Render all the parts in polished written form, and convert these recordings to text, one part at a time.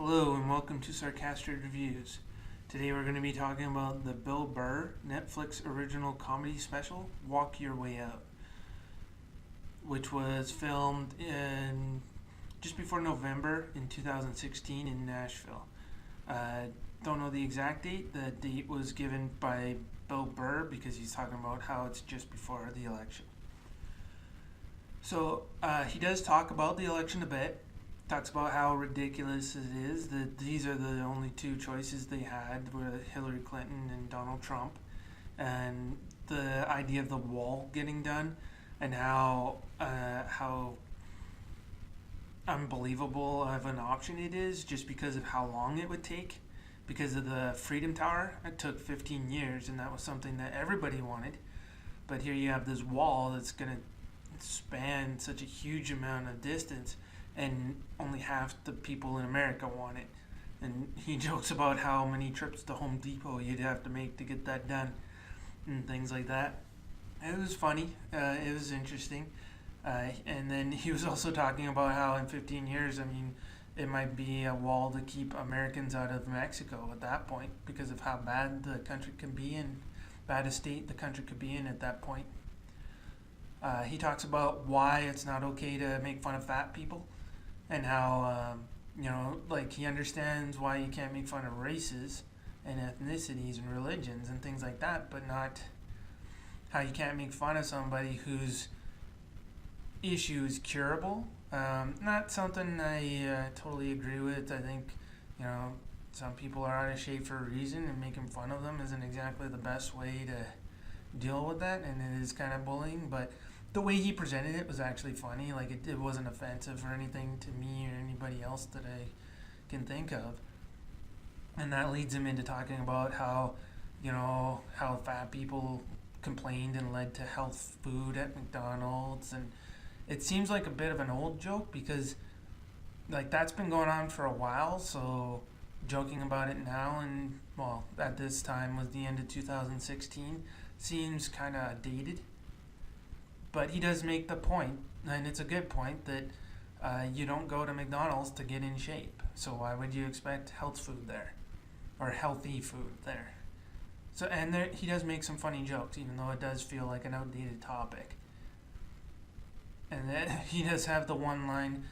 Hello and welcome to Sarcastic Reviews. Today we're going to be talking about the Bill Burr Netflix original comedy special, Walk Your Way Out, which was filmed in just before November in 2016 in Nashville. Don't know the exact date. The date was given by Bill Burr because he's talking about how it's just before the election. So he does talk about the election a bit. Talks about how ridiculous it is that these are the only two choices they had with Hillary Clinton and Donald Trump, and the idea of the wall getting done, and how unbelievable of an option it is just because of how long it would take. Because of the Freedom Tower, it took 15 years, and that was something that everybody wanted. But here you have this wall that's going to span such a huge amount of distance, and only half the people in America want it. And he jokes about how many trips to Home Depot you'd have to make to get that done, and things like that. It was funny. It was interesting. And then he was also talking about how in 15 years, it might be a wall to keep Americans out of Mexico at that point because of how bad the country can be and bad a state the country could be in at that point. He talks about why it's not okay to make fun of fat people, and how he understands why you can't make fun of races and ethnicities and religions and things like that, but not how you can't make fun of somebody whose issue is curable. Not something I totally agree with. I think some people are out of shape for a reason, and making fun of them isn't exactly the best way to deal with that, and it is kind of bullying. But the way he presented it was actually funny. Like it wasn't offensive or anything to me or anybody else that I can think of. And that leads him into talking about how fat people complained and led to health food at McDonald's. And it seems like a bit of an old joke because that's been going on for a while. So joking about it now, and at this time was the end of 2016, seems kind of dated. But he does make the point, and it's a good point, that you don't go to McDonald's to get in shape. So why would you expect health food there, or healthy food there? So he does make some funny jokes, even though it does feel like an outdated topic. And then he does have the one line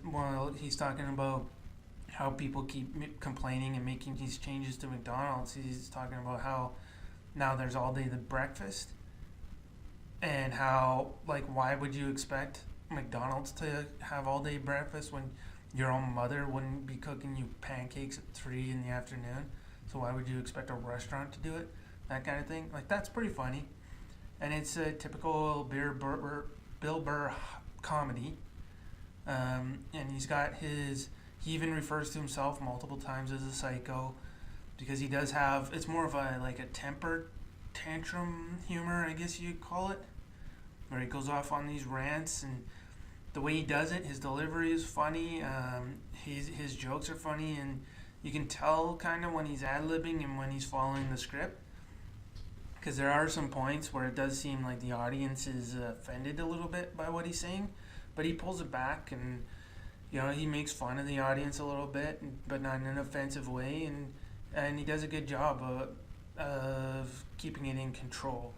while he's talking about how people keep complaining and making these changes to McDonald's. He's talking about how now there's all day the breakfast, and how why would you expect McDonald's to have all day breakfast when your own mother wouldn't be cooking you pancakes at 3 in the afternoon? So why would you expect a restaurant to do it? That kind of thing. That's pretty funny, and it's a typical Bill Burr comedy. And he even refers to himself multiple times as a psycho, because he does have, it's more of a temper tantrum humor, I guess you'd call it, where he goes off on these rants, and the way he does it, his delivery is funny. His jokes are funny, and you can tell kind of when he's ad-libbing and when he's following the script, because there are some points where it does seem like the audience is offended a little bit by what he's saying, but he pulls it back, and he makes fun of the audience a little bit, but not in an offensive way, and he does a good job of keeping it in control.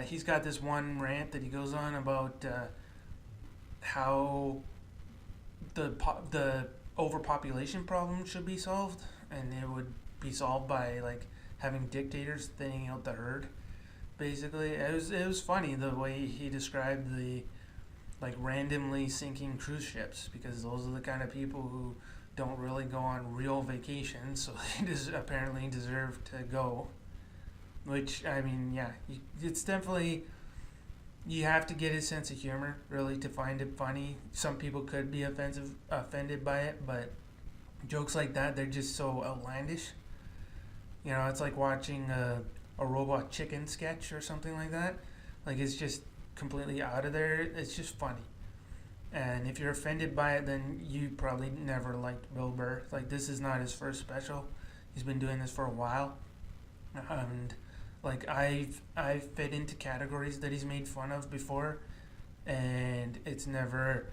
He's got this one rant that he goes on about how the overpopulation problem should be solved, and it would be solved by having dictators thinning out the herd. Basically, it was funny the way he described the randomly sinking cruise ships, because those are the kind of people who don't really go on real vacations, so they apparently deserve to go. Which, it's definitely, you have to get his sense of humor really to find it funny. Some people could be offended by it, but jokes like that, they're just so outlandish. It's like watching a robot chicken sketch or something like that. It's just completely out of there. It's just funny. And if you're offended by it, then you probably never liked Bill Burr. This is not his first special. He's been doing this for a while. And I've fit into categories that he's made fun of before, and it's never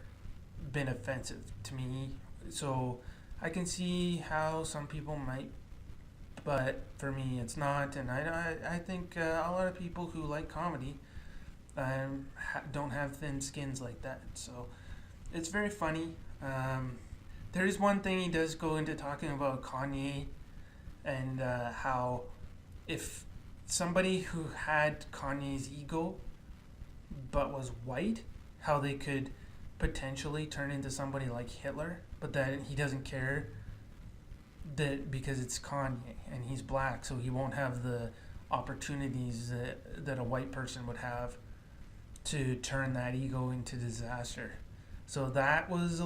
been offensive to me. So I can see how some people might, but for me, it's not. And I think a lot of people who like comedy don't have thin skins like that. So it's very funny. There is one thing he does go into talking about Kanye and how if somebody who had Kanye's ego but was white, how they could potentially turn into somebody like Hitler, but that he doesn't care that because it's Kanye and he's black, so he won't have the opportunities that a white person would have to turn that ego into disaster. So that was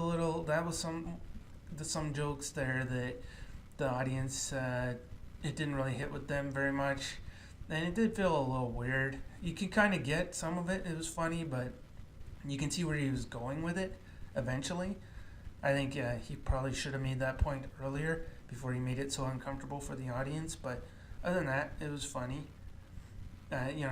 some jokes there that the audience it didn't really hit with them very much, and it did feel a little weird. You can kind of get some of it. It was funny, but you can see where he was going with it eventually. I think he probably should have made that point earlier before he made it so uncomfortable for the audience. But other than that, it was funny.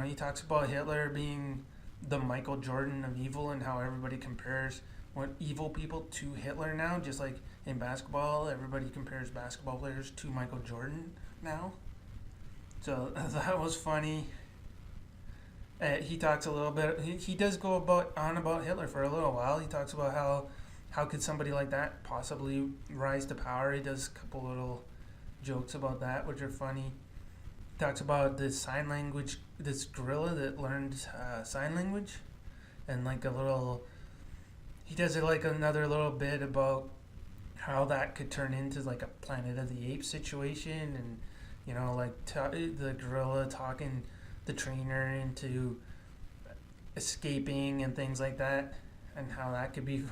He talks about Hitler being the Michael Jordan of evil and how everybody compares what evil people to Hitler now. Just like in basketball, everybody compares basketball players to Michael Jordan now. So that was funny. He talks a little bit. He does go on about Hitler for a little while. He talks about how could somebody like that possibly rise to power. He does a couple little jokes about that, which are funny. He talks about this sign language, this gorilla that learned sign language, and like a little. He does it like another little bit about how that could turn into like a Planet of the Apes situation, and the gorilla talking the trainer into escaping and things like that, and how that could be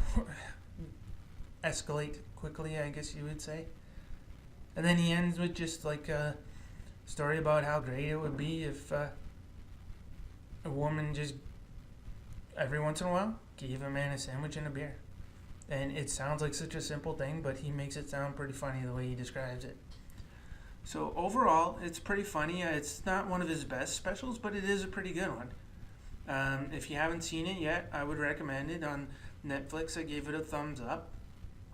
escalate quickly, I guess you would say. And then he ends with just like a story about how great it would be if a woman just every once in a while gave a man a sandwich and a beer. And it sounds like such a simple thing, but he makes it sound pretty funny the way he describes it. So overall, it's pretty funny. It's not one of his best specials, but it is a pretty good one. If you haven't seen it yet, I would recommend it on Netflix. I gave it a thumbs up.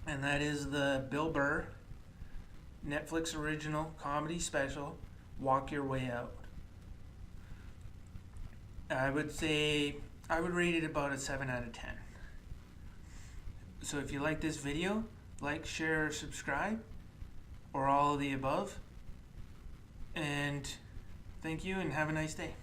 And that is the Bill Burr Netflix original comedy special, Walk Your Way Out. I would rate it about a 7 out of 10. So if you like this video, like, share, subscribe, or all of the above. And thank you and have a nice day.